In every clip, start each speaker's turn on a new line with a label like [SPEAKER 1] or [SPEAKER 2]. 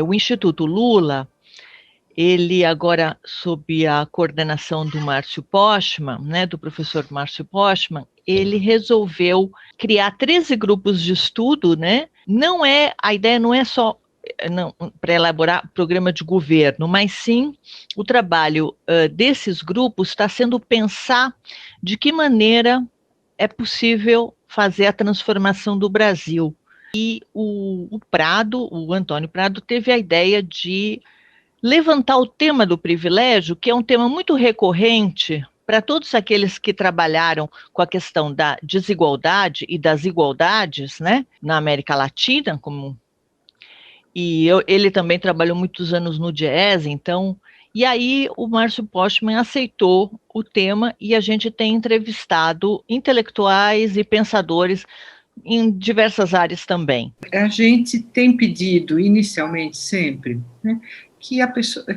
[SPEAKER 1] O Instituto Lula, ele agora, sob a coordenação do Márcio Postman, né, do professor Márcio Postman, ele resolveu criar 13 grupos de estudo, né? A ideia não é só para elaborar programa de governo, mas sim o trabalho desses grupos está sendo pensar de que maneira é possível fazer a transformação do Brasil. E o Antônio Prado, teve a ideia de levantar o tema do privilégio, que é um tema muito recorrente para todos aqueles que trabalharam com a questão da desigualdade e das igualdades, né, na América Latina, ele também trabalhou muitos anos no Diese, então, e aí o Márcio Postman aceitou o tema e a gente tem entrevistado intelectuais e pensadores em diversas áreas também.
[SPEAKER 2] A gente tem pedido, inicialmente sempre, né,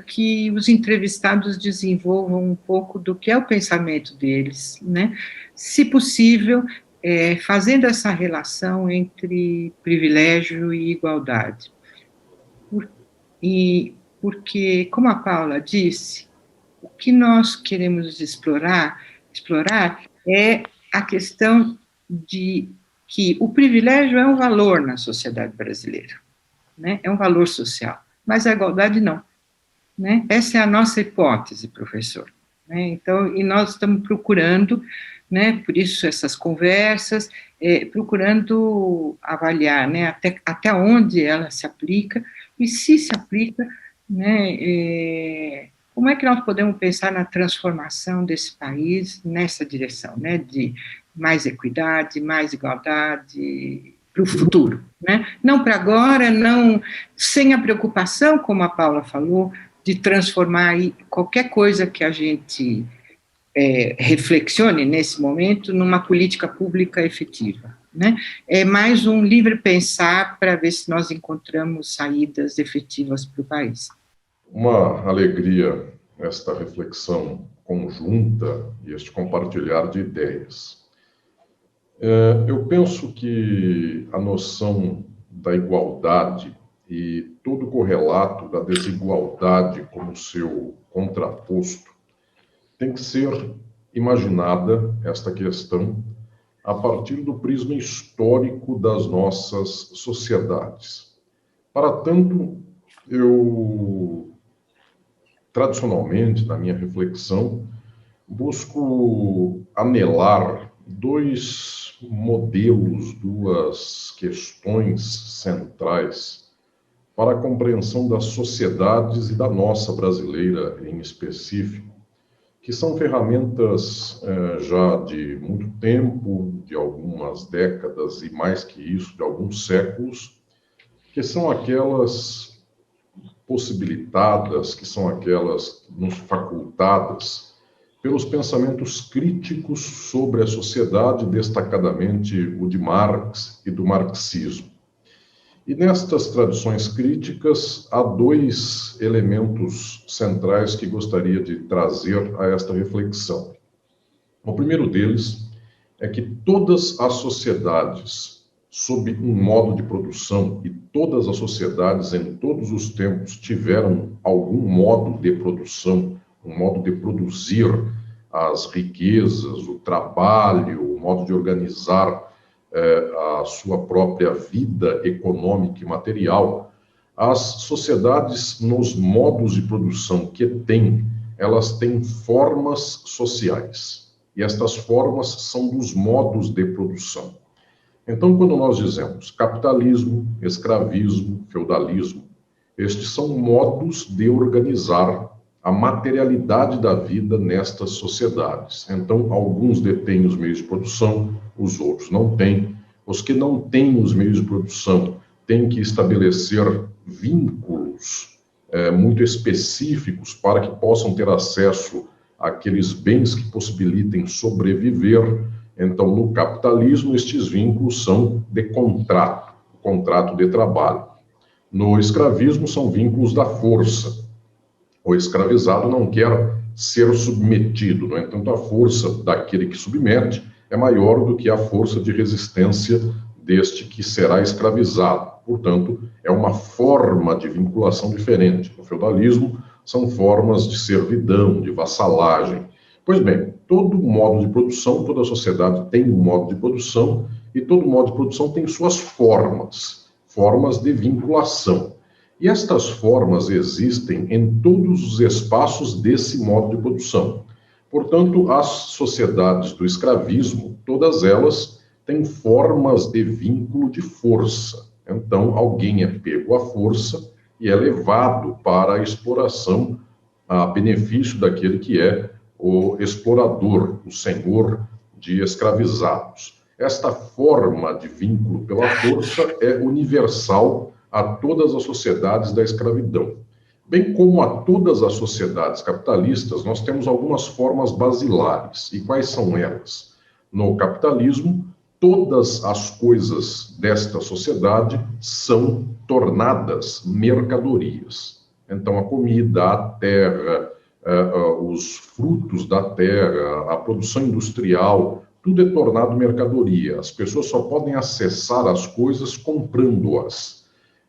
[SPEAKER 2] que os entrevistados desenvolvam um pouco do que é o pensamento deles, né, se possível, fazendo essa relação entre privilégio e igualdade. Porque, como a Paula disse, o que nós queremos explorar é a questão de que o privilégio é um valor na sociedade brasileira, né? É um valor social, mas a igualdade não, né? Essa é a nossa hipótese, professor, né? Então, e nós estamos procurando, né, por isso essas conversas, procurando avaliar, né, até onde ela se aplica, e se aplica, né, como é que nós podemos pensar na transformação desse país nessa direção, né, de mais equidade, mais igualdade para o futuro, né? Não para agora, não sem a preocupação, como a Paula falou, de transformar qualquer coisa que a gente reflexione nesse momento numa política pública efetiva, né? É mais um livre pensar para ver se nós encontramos saídas efetivas para o país.
[SPEAKER 3] Uma alegria esta reflexão conjunta e este compartilhar de ideias. Eu penso que a noção da igualdade e todo o correlato da desigualdade como seu contraposto tem que ser imaginada, esta questão, a partir do prisma histórico das nossas sociedades. Para tanto, eu, tradicionalmente, na minha reflexão, busco anelar dois modelos, duas questões centrais para a compreensão das sociedades e da nossa brasileira em específico, que são ferramentas já de muito tempo, de algumas décadas e mais que isso, de alguns séculos, que são aquelas possibilitadas, que são aquelas nos facultadas pelos pensamentos críticos sobre a sociedade, destacadamente o de Marx e do marxismo. E nestas tradições críticas, há dois elementos centrais que gostaria de trazer a esta reflexão. O primeiro deles é que todas as sociedades, sob um modo de produção, e todas as sociedades em todos os tempos tiveram algum modo de produção, um modo de produzir as riquezas, o trabalho, o modo de organizar a sua própria vida econômica e material. As sociedades, nos modos de produção que têm, elas têm formas sociais. E estas formas são dos modos de produção. Então, quando nós dizemos capitalismo, escravismo, feudalismo, estes são modos de organizar a materialidade da vida nestas sociedades. Então, alguns detêm os meios de produção, os outros não têm. Os que não têm os meios de produção têm que estabelecer vínculos muito específicos para que possam ter acesso àqueles bens que possibilitem sobreviver. Então, no capitalismo, estes vínculos são de contrato de trabalho. No escravismo, são vínculos da força. O escravizado não quer ser submetido, no entanto, a força daquele que submete é maior do que a força de resistência deste que será escravizado. Portanto, é uma forma de vinculação diferente. No feudalismo, são formas de servidão, de vassalagem. Pois bem, todo modo de produção, toda sociedade tem um modo de produção, e todo modo de produção tem suas formas, formas de vinculação. E estas formas existem em todos os espaços desse modo de produção. Portanto, as sociedades do escravismo, todas elas têm formas de vínculo de força. Então, alguém é pego à força e é levado para a exploração a benefício daquele que é o explorador, o senhor de escravizados. Esta forma de vínculo pela força é universal a todas as sociedades da escravidão. Bem como a todas as sociedades capitalistas, nós temos algumas formas basilares. E quais são elas? No capitalismo, todas as coisas desta sociedade são tornadas mercadorias. Então, a comida, a terra, os frutos da terra, a produção industrial, tudo é tornado mercadoria. As pessoas só podem acessar as coisas comprando-as.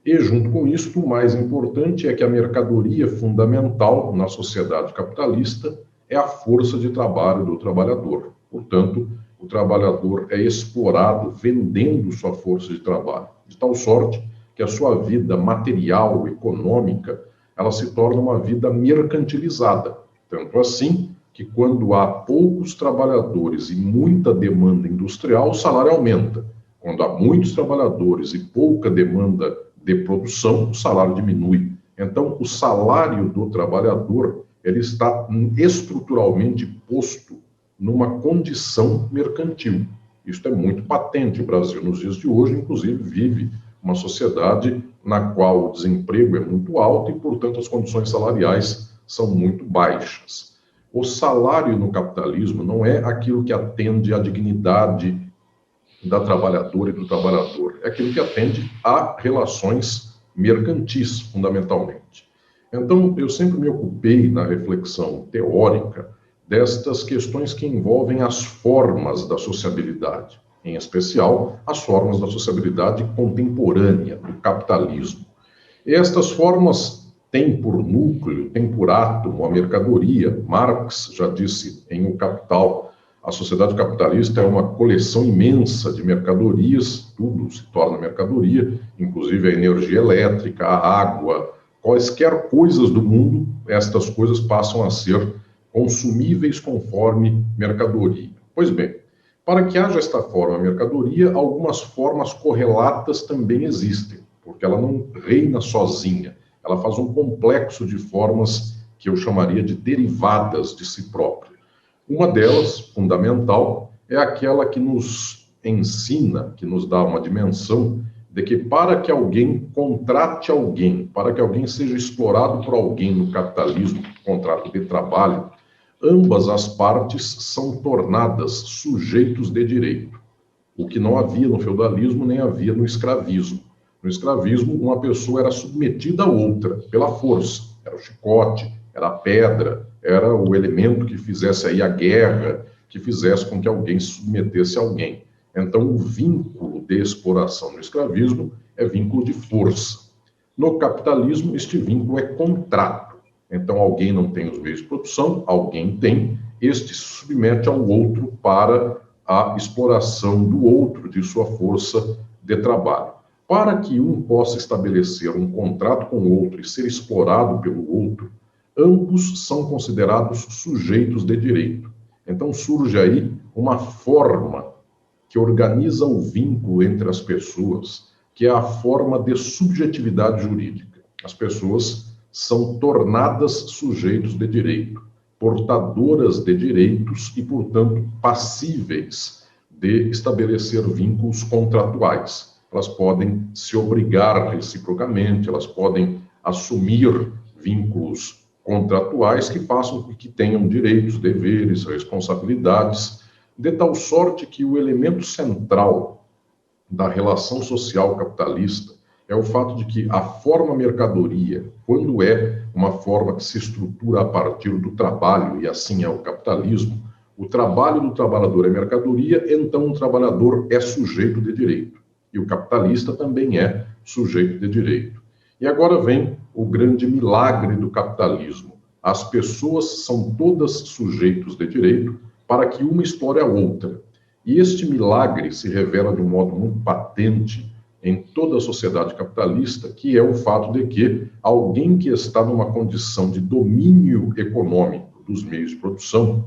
[SPEAKER 3] E, junto com isso, o mais importante é que a mercadoria fundamental na sociedade capitalista é a força de trabalho do trabalhador. Portanto, o trabalhador é explorado vendendo sua força de trabalho, de tal sorte que a sua vida material, econômica, ela se torna uma vida mercantilizada. Tanto assim que quando há poucos trabalhadores e muita demanda industrial, o salário aumenta. Quando há muitos trabalhadores e pouca demanda de produção, o salário diminui. Então, o salário do trabalhador, ele está estruturalmente posto numa condição mercantil. Isso é muito patente. O Brasil, nos dias de hoje, inclusive, vive uma sociedade na qual o desemprego é muito alto e, portanto, as condições salariais são muito baixas. O salário no capitalismo não é aquilo que atende à dignidade da trabalhadora e do trabalhador, é aquilo que atende a relações mercantis, fundamentalmente. Então, eu sempre me ocupei na reflexão teórica destas questões que envolvem as formas da sociabilidade, em especial as formas da sociabilidade contemporânea, do capitalismo. E estas formas têm por núcleo, têm por átomo a mercadoria. Marx já disse em O Capital, a sociedade capitalista é uma coleção imensa de mercadorias, tudo se torna mercadoria, inclusive a energia elétrica, a água, quaisquer coisas do mundo, estas coisas passam a ser consumíveis conforme mercadoria. Pois bem, para que haja esta forma mercadoria, algumas formas correlatas também existem, porque ela não reina sozinha, ela faz um complexo de formas que eu chamaria de derivadas de si própria. Uma delas, fundamental, é aquela que nos ensina, que nos dá uma dimensão de que para que alguém contrate alguém, para que alguém seja explorado por alguém no capitalismo, contrato de trabalho, ambas as partes são tornadas sujeitos de direito, o que não havia no feudalismo nem havia no escravismo. No escravismo, uma pessoa era submetida a outra pela força, era o chicote, era a pedra, era o elemento que fizesse aí a guerra, que fizesse com que alguém se submetesse a alguém. Então, o vínculo de exploração no escravismo é vínculo de força. No capitalismo, este vínculo é contrato. Então, alguém não tem os meios de produção, alguém tem, este se submete ao outro para a exploração do outro, de sua força de trabalho. Para que um possa estabelecer um contrato com o outro e ser explorado pelo outro, ambos são considerados sujeitos de direito. Então, surge aí uma forma que organiza o vínculo entre as pessoas, que é a forma de subjetividade jurídica. As pessoas são tornadas sujeitos de direito, portadoras de direitos e, portanto, passíveis de estabelecer vínculos contratuais. Elas podem se obrigar reciprocamente, elas podem assumir vínculos contratuais que façam com que tenham direitos, deveres, responsabilidades, de tal sorte que o elemento central da relação social capitalista é o fato de que a forma mercadoria, quando é uma forma que se estrutura a partir do trabalho, e assim é o capitalismo, o trabalho do trabalhador é mercadoria, então o trabalhador é sujeito de direito. e o capitalista também é sujeito de direito. E agora vem o grande milagre do capitalismo. As pessoas são todas sujeitos de direito para que uma explore a outra. E este milagre se revela de um modo muito patente em toda a sociedade capitalista, que é o fato de que alguém que está numa condição de domínio econômico dos meios de produção,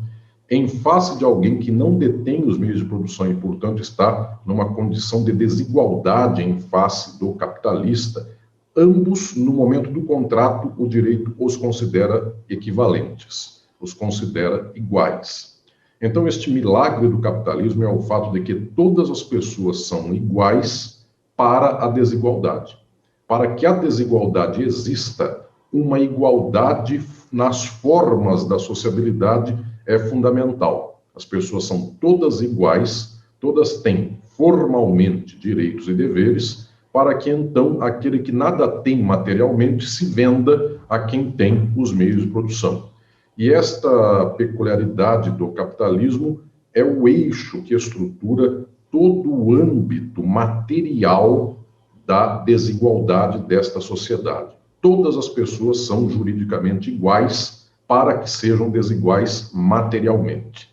[SPEAKER 3] em face de alguém que não detém os meios de produção e, portanto, está numa condição de desigualdade em face do capitalista, ambos, no momento do contrato, o direito os considera equivalentes, os considera iguais. Então, este milagre do capitalismo é o fato de que todas as pessoas são iguais para a desigualdade. Para que a desigualdade exista, uma igualdade nas formas da sociabilidade é fundamental. As pessoas são todas iguais, todas têm formalmente direitos e deveres, para que então aquele que nada tem materialmente se venda a quem tem os meios de produção. E esta peculiaridade do capitalismo é o eixo que estrutura todo o âmbito material da desigualdade desta sociedade. Todas as pessoas são juridicamente iguais para que sejam desiguais materialmente.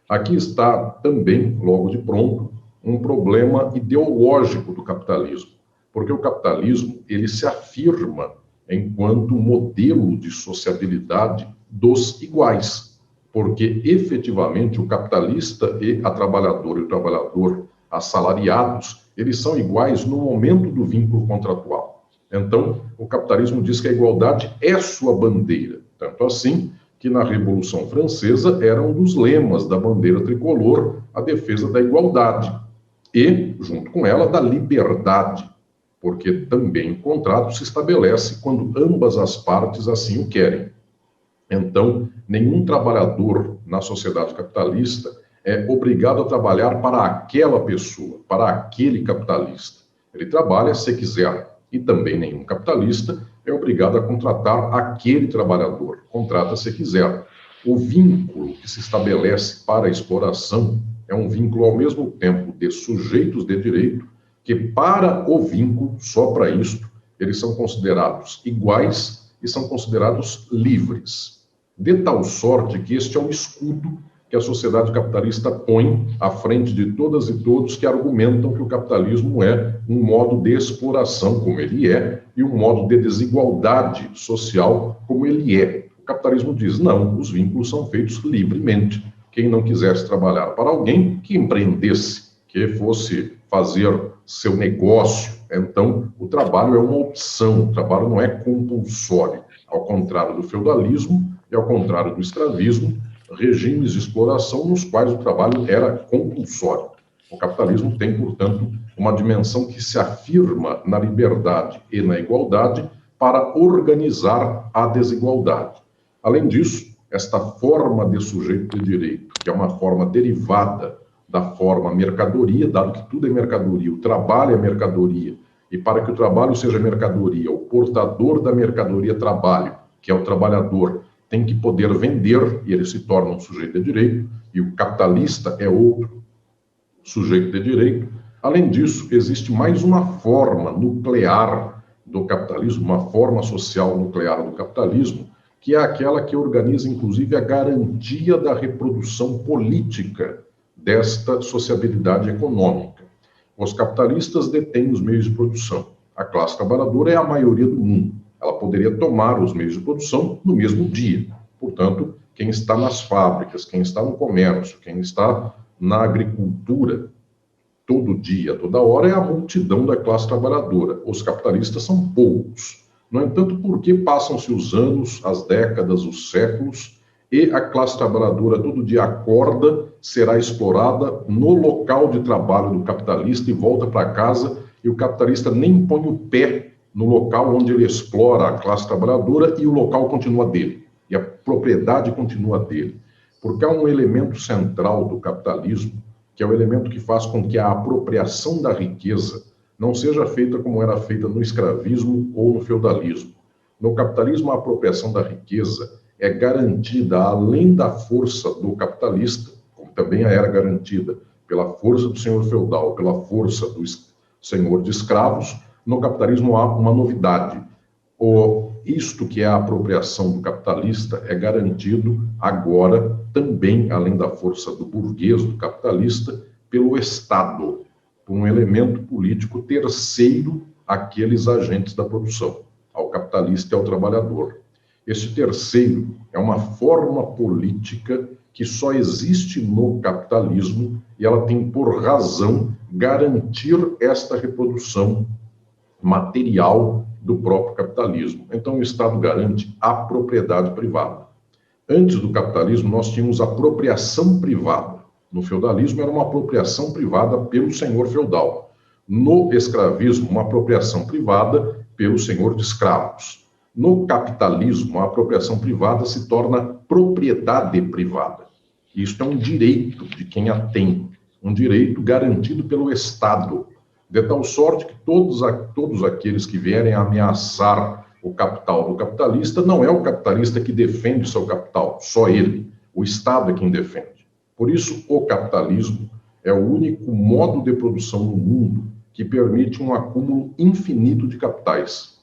[SPEAKER 3] Aqui está também, logo de pronto, um problema ideológico do capitalismo, porque o capitalismo ele se afirma enquanto modelo de sociabilidade dos iguais, porque efetivamente o capitalista e a trabalhadora e o trabalhador assalariados, eles são iguais no momento do vínculo contratual. Então, o capitalismo diz que a igualdade é sua bandeira, tanto assim que na Revolução Francesa era um dos lemas da bandeira tricolor a defesa da igualdade e, junto com ela, da liberdade, porque também o contrato se estabelece quando ambas as partes assim o querem. Então, nenhum trabalhador na sociedade capitalista é obrigado a trabalhar para aquela pessoa, para aquele capitalista. Ele trabalha se quiser, e também nenhum capitalista é obrigado a contratar aquele trabalhador, contrata se quiser. O vínculo que se estabelece para a exploração é um vínculo ao mesmo tempo de sujeitos de direito, que para o vínculo, só para isto, eles são considerados iguais e são considerados livres. De tal sorte que este é o escudo que a sociedade capitalista põe à frente de todas e todos que argumentam que o capitalismo é um modo de exploração, como ele é, e um modo de desigualdade social, como ele é. O capitalismo diz, não, os vínculos são feitos livremente. Quem não quisesse trabalhar para alguém, que empreendesse, que fosse fazer seu negócio. Então, o trabalho é uma opção, o trabalho não é compulsório. Ao contrário do feudalismo e ao contrário do escravismo, regimes de exploração nos quais o trabalho era compulsório. O capitalismo tem, portanto, uma dimensão que se afirma na liberdade e na igualdade para organizar a desigualdade. Além disso, esta forma de sujeito de direito, que é uma forma derivada da forma mercadoria, dado que tudo é mercadoria, o trabalho é mercadoria, e para que o trabalho seja mercadoria, o portador da mercadoria trabalho, que é o trabalhador, tem que poder vender, e ele se torna um sujeito de direito, e o capitalista é outro sujeito de direito. Além disso, existe mais uma forma nuclear do capitalismo, uma forma social nuclear do capitalismo, que é aquela que organiza, inclusive, a garantia da reprodução política desta sociabilidade econômica. Os capitalistas detêm os meios de produção. A classe trabalhadora é a maioria do mundo. Ela poderia tomar os meios de produção no mesmo dia. Portanto, quem está nas fábricas, quem está no comércio, quem está na agricultura, todo dia, toda hora, é a multidão da classe trabalhadora. Os capitalistas são poucos. No entanto, por que passam-se os anos, as décadas, os séculos, e a classe trabalhadora todo dia acorda, será explorada no local de trabalho do capitalista e volta para casa, e o capitalista nem põe o pé no local onde ele explora a classe trabalhadora e o local continua dele, e a propriedade continua dele. Porque há um elemento central do capitalismo, que é o elemento que faz com que a apropriação da riqueza não seja feita como era feita no escravismo ou no feudalismo. No capitalismo, a apropriação da riqueza é garantida, além da força do capitalista, como também era garantida pela força do senhor feudal, pela força senhor de escravos. No capitalismo há uma novidade. Isto que é a apropriação do capitalista é garantido agora também, além da força do burguês, do capitalista, pelo Estado, por um elemento político terceiro àqueles agentes da produção, ao capitalista e ao trabalhador. Este terceiro é uma forma política que só existe no capitalismo e ela tem por razão garantir esta reprodução material do próprio capitalismo. Então, o Estado garante a propriedade privada. Antes do capitalismo, nós tínhamos apropriação privada. No feudalismo, era uma apropriação privada pelo senhor feudal. No escravismo, uma apropriação privada pelo senhor de escravos. No capitalismo, a apropriação privada se torna propriedade privada. Isto é um direito de quem a tem, um direito garantido pelo Estado, de tal sorte que todos aqueles que vierem ameaçar o capital do capitalista, não é o capitalista que defende o seu capital, só ele. O Estado é quem defende. Por isso, o capitalismo é o único modo de produção no mundo que permite um acúmulo infinito de capitais.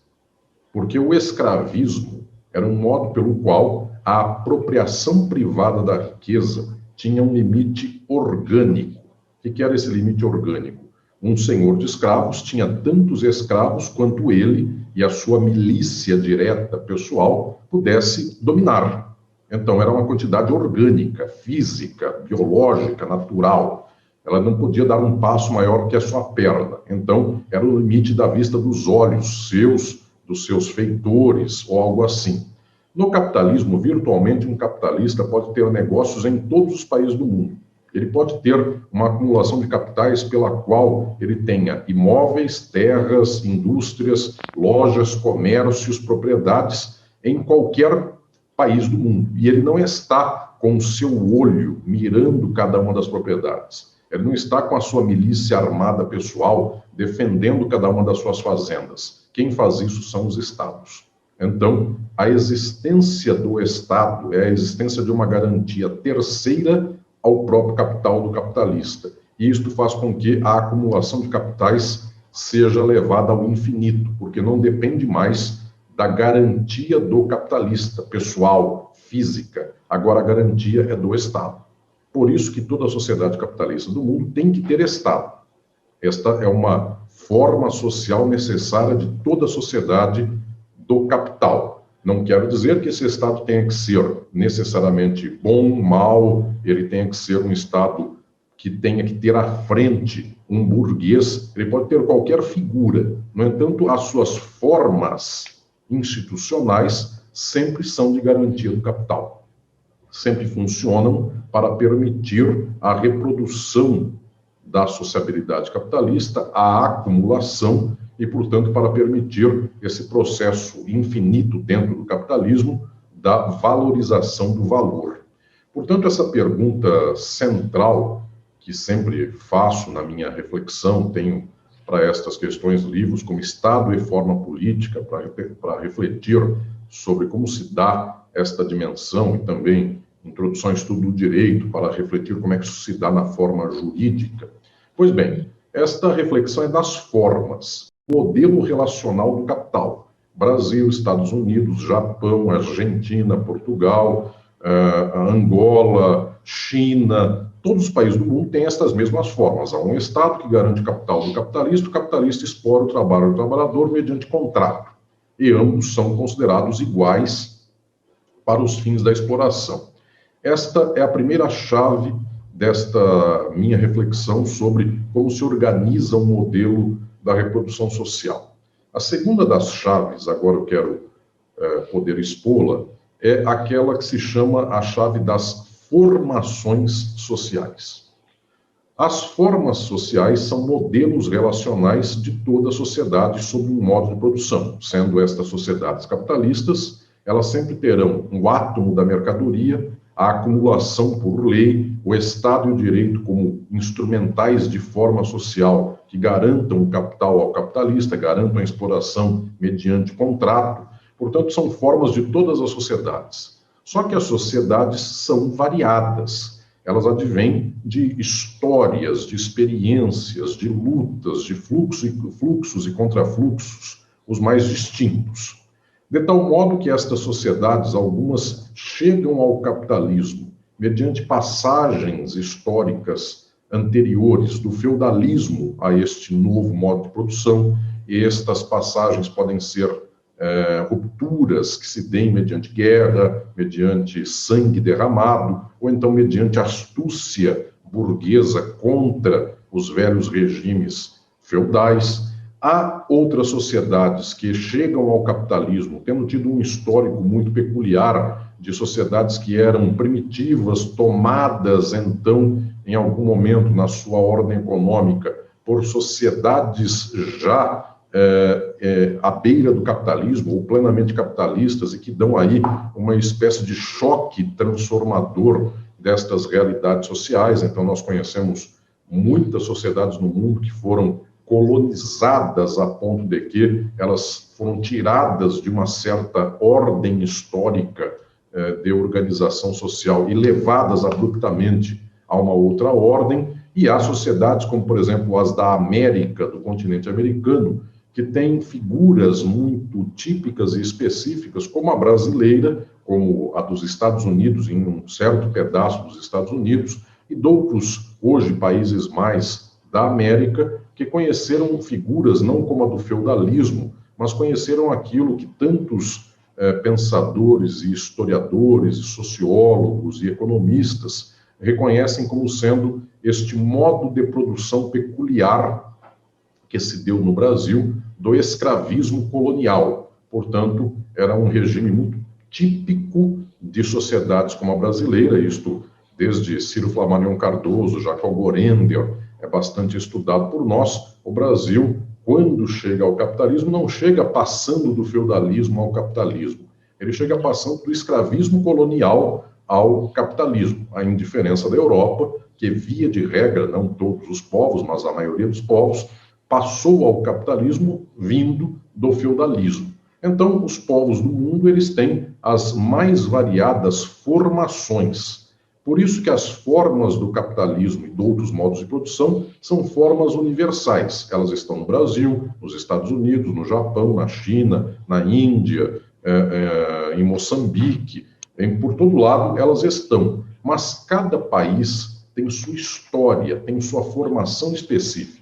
[SPEAKER 3] Porque o escravismo era um modo pelo qual a apropriação privada da riqueza tinha um limite orgânico. O que era esse limite orgânico? Um senhor de escravos tinha tantos escravos quanto ele e a sua milícia direta pessoal pudesse dominar. Então, era uma quantidade orgânica, física, biológica, natural. Ela não podia dar um passo maior que a sua perna. Então, era o limite da vista dos olhos seus, dos seus feitores, ou algo assim. No capitalismo, virtualmente, um capitalista pode ter negócios em todos os países do mundo. Ele pode ter uma acumulação de capitais pela qual ele tenha imóveis, terras, indústrias, lojas, comércios, propriedades em qualquer país do mundo. E ele não está com o seu olho mirando cada uma das propriedades. Ele não está com a sua milícia armada pessoal defendendo cada uma das suas fazendas. Quem faz isso são os estados. Então, a existência do Estado é a existência de uma garantia terceira ao próprio capital do capitalista. E isto faz com que a acumulação de capitais seja levada ao infinito, porque não depende mais da garantia do capitalista, pessoal, física. Agora a garantia é do Estado. Por isso que toda a sociedade capitalista do mundo tem que ter Estado. Esta é uma forma social necessária de toda a sociedade do capital. Não quero dizer que esse Estado tenha que ser necessariamente bom, mau, ele tenha que ser um Estado que tenha que ter à frente um burguês, ele pode ter qualquer figura. No entanto, as suas formas institucionais sempre são de garantia do capital. Sempre funcionam para permitir a reprodução da sociabilidade capitalista, a acumulação e, portanto, para permitir esse processo infinito dentro do capitalismo da valorização do valor. Portanto, essa pergunta central que sempre faço na minha reflexão, tenho para estas questões livros como Estado e Forma Política, para refletir sobre como se dá esta dimensão e também Introdução ao Estudo do Direito, para refletir como é que isso se dá na forma jurídica. Pois bem, esta reflexão é das formas. Modelo relacional do capital. Brasil, Estados Unidos, Japão, Argentina, Portugal, Angola, China, todos os países do mundo têm estas mesmas formas. Há um Estado que garante o capital do capitalista, o capitalista explora o trabalho do trabalhador mediante contrato. E ambos são considerados iguais para os fins da exploração. Esta é a primeira chave desta minha reflexão sobre como se organiza um modelo da reprodução social. A segunda das chaves, agora eu quero poder expô-la, é aquela que se chama a chave das formações sociais. As formas sociais são modelos relacionais de toda a sociedade sob um modo de produção. Sendo estas sociedades capitalistas, elas sempre terão o átomo da mercadoria, a acumulação por lei, o Estado e o direito como instrumentais de forma social que garantam o capital ao capitalista, garantam a exploração mediante contrato. Portanto, são formas de todas as sociedades. Só que as sociedades são variadas. elas advêm de histórias, de experiências, de lutas, de fluxos e contrafluxos, os mais distintos. De tal modo que estas sociedades, algumas chegam ao capitalismo mediante passagens históricas anteriores do feudalismo a este novo modo de produção, e estas passagens podem ser rupturas que se deem mediante guerra, mediante sangue derramado, ou então mediante astúcia burguesa contra os velhos regimes feudais. Há outras sociedades que chegam ao capitalismo, tendo tido um histórico muito peculiar de sociedades que eram primitivas, tomadas, então, em algum momento, na sua ordem econômica, por sociedades já à beira do capitalismo, ou plenamente capitalistas, e que dão aí uma espécie de choque transformador destas realidades sociais. Então, nós conhecemos muitas sociedades no mundo que foram colonizadas a ponto de que elas foram tiradas de uma certa ordem histórica de organização social e levadas abruptamente a uma outra ordem, e há sociedades como, por exemplo, as da América, do continente americano, que têm figuras muito típicas e específicas, como a brasileira, como a dos Estados Unidos, em um certo pedaço dos Estados Unidos, e de outros, hoje, países mais da América, que conheceram figuras não como a do feudalismo, mas conheceram aquilo que tantos pensadores e historiadores, e sociólogos e economistas reconhecem como sendo este modo de produção peculiar que se deu no Brasil do escravismo colonial. Portanto, era um regime muito típico de sociedades como a brasileira, isto desde Ciro Flammarion Cardoso, Jacob Gorender, é bastante estudado por nós. O Brasil, quando chega ao capitalismo, não chega passando do feudalismo ao capitalismo. Ele chega passando do escravismo colonial ao capitalismo. A indiferença da Europa, que via de regra, não todos os povos, mas a maioria dos povos, passou ao capitalismo vindo do feudalismo. Então, os povos do mundo, eles têm as mais variadas formações. Por isso que as formas do capitalismo e de outros modos de produção são formas universais. Elas estão no Brasil, nos Estados Unidos, no Japão, na China, na Índia, em Moçambique, por todo lado elas estão. Mas cada país tem sua história, tem sua formação específica.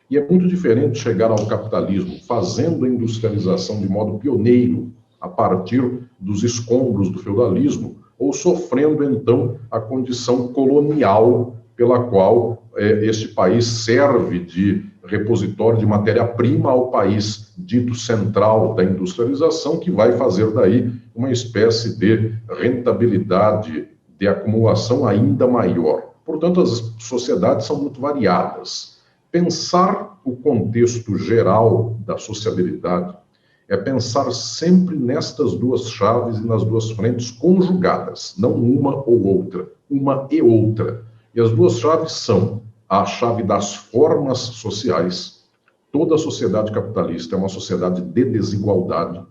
[SPEAKER 3] E é muito diferente chegar ao capitalismo fazendo a industrialização de modo pioneiro, a partir dos escombros do feudalismo, ou sofrendo, então, a condição colonial pela qual este país serve de repositório de matéria-prima ao país dito central da industrialização, que vai fazer daí uma espécie de rentabilidade de acumulação ainda maior. Portanto, as sociedades são muito variadas. Pensar o contexto geral da sociabilidade é pensar sempre nestas duas chaves e nas duas frentes conjugadas, não uma ou outra, uma e outra. E as duas chaves são a chave das formas sociais. Toda sociedade capitalista é uma sociedade de desigualdade.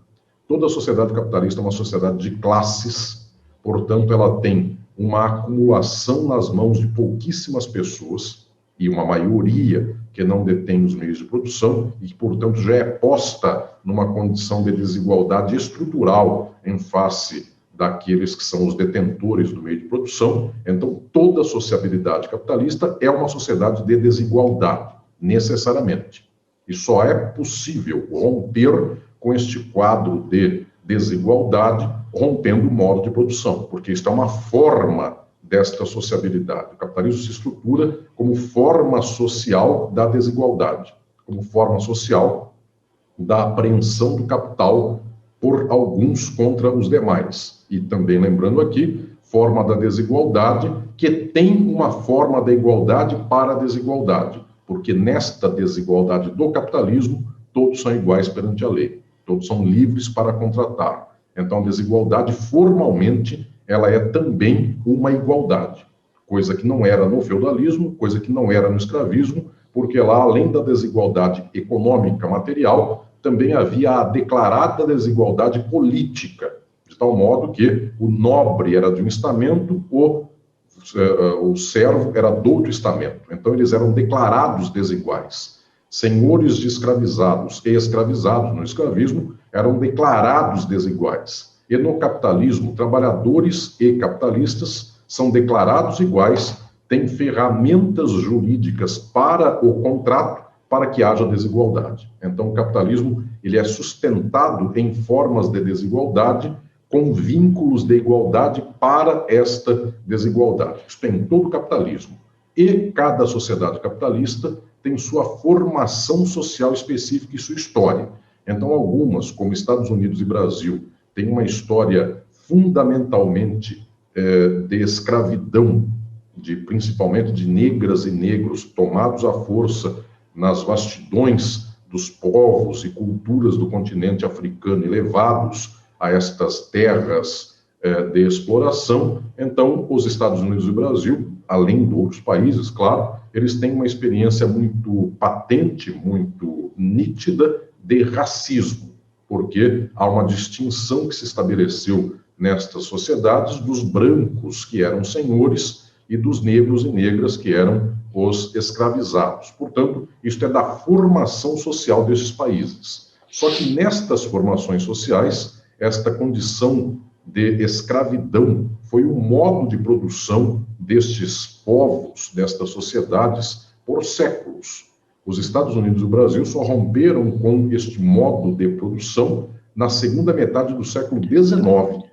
[SPEAKER 3] Toda sociedade capitalista é uma sociedade de classes. Portanto, ela tem uma acumulação nas mãos de pouquíssimas pessoas e uma maioria que não detém os meios de produção e que, portanto, já é posta numa condição de desigualdade estrutural em face daqueles que são os detentores do meio de produção. Então, toda sociabilidade capitalista é uma sociedade de desigualdade, necessariamente. E só é possível romper com este quadro de desigualdade, rompendo o modo de produção, porque isto é uma forma desta sociabilidade. O capitalismo se estrutura como forma social da desigualdade, como forma social da apreensão do capital por alguns contra os demais. E também lembrando aqui, forma da desigualdade que tem uma forma da igualdade para a desigualdade, porque nesta desigualdade do capitalismo, todos são iguais perante a lei, todos são livres para contratar. Então, a desigualdade, formalmente, ela é também uma igualdade, coisa que não era no feudalismo, coisa que não era no escravismo, porque lá, além da desigualdade econômica, material, também havia a declarada desigualdade política, de tal modo que o nobre era de um estamento, o o servo era do outro estamento. Então, eles eram declarados desiguais. Senhores de escravizados e escravizados no escravismo eram declarados desiguais. E no capitalismo, trabalhadores e capitalistas são declarados iguais, têm ferramentas jurídicas para o contrato, para que haja desigualdade. Então, o capitalismo ele é sustentado em formas de desigualdade, com vínculos de igualdade para esta desigualdade. Isso tem em todo o capitalismo. E cada sociedade capitalista tem sua formação social específica e sua história. Então, algumas, como Estados Unidos e Brasil, têm uma história fundamentalmente de escravidão, principalmente de negras e negros tomados à força nas vastidões dos povos e culturas do continente africano e levados a estas terras de exploração. Então, os Estados Unidos e o Brasil, além de outros países, claro, eles têm uma experiência muito patente, muito nítida de racismo, porque há uma distinção que se estabeleceu nestas sociedades dos brancos, que eram senhores, e dos negros e negras, que eram os escravizados. Portanto, isto é da formação social desses países. Só que nestas formações sociais, esta condição de escravidão foi o modo de produção destes povos, destas sociedades, por séculos. Os Estados Unidos e o Brasil só romperam com este modo de produção na segunda metade do século XIX,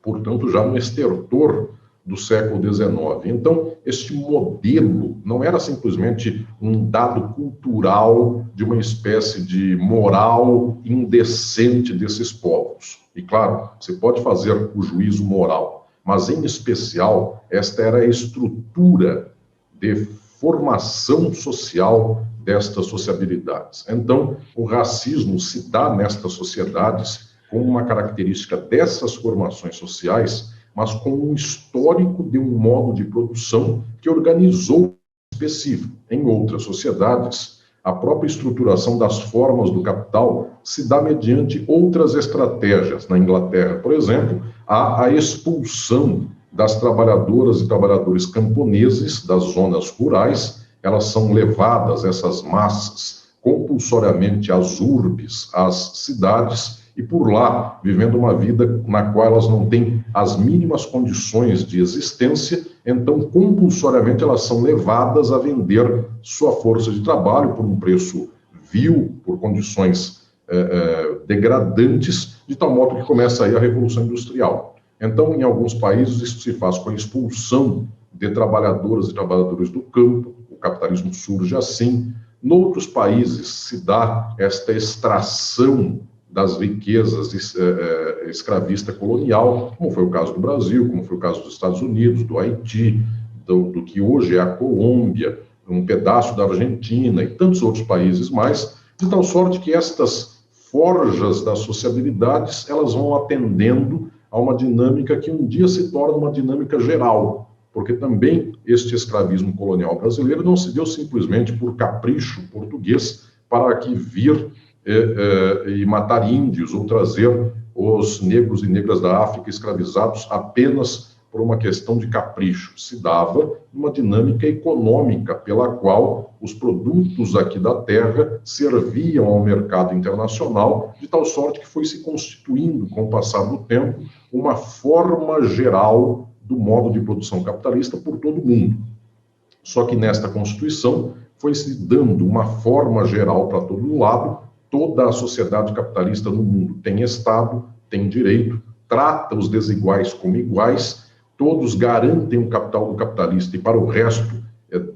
[SPEAKER 3] portanto, já no estertor do século XIX. Então, este modelo não era simplesmente um dado cultural de uma espécie de moral indecente desses povos. E, claro, você pode fazer o juízo moral, mas, em especial, esta era a estrutura de formação social destas sociabilidades. Então, o racismo se dá nestas sociedades com uma característica dessas formações sociais, mas com um histórico de um modo de produção que organizou específico. Em outras sociedades, a própria estruturação das formas do capital se dá mediante outras estratégias. Na Inglaterra, por exemplo, há a expulsão das trabalhadoras e trabalhadores camponeses das zonas rurais. Elas são levadas, essas massas, compulsoriamente às urbes, às cidades, e por lá, vivendo uma vida na qual elas não têm as mínimas condições de existência, então, compulsoriamente, elas são levadas a vender sua força de trabalho por um preço vil, por condições degradantes, de tal modo que começa aí a Revolução Industrial. Então, em alguns países, isso se faz com a expulsão de trabalhadoras e trabalhadores do campo, o capitalismo surge assim. Noutros países se dá esta extração das riquezas escravista colonial, como foi o caso do Brasil, como foi o caso dos Estados Unidos, do Haiti, do que hoje é a Colômbia, um pedaço da Argentina e tantos outros países mais, de tal sorte que estas forjas das sociabilidades, elas vão atendendo a uma dinâmica que um dia se torna uma dinâmica geral, porque também este escravismo colonial brasileiro não se deu simplesmente por capricho português para aqui vir e matar índios ou trazer os negros e negras da África escravizados apenas por uma questão de capricho. Se dava uma dinâmica econômica pela qual os produtos aqui da terra serviam ao mercado internacional, de tal sorte que foi se constituindo, com o passar do tempo, uma forma geral do modo de produção capitalista por todo o mundo. Só que nesta Constituição foi se dando uma forma geral para todo lado. Toda a sociedade capitalista no mundo tem Estado, tem direito, trata os desiguais como iguais, todos garantem o capital do capitalista e para o resto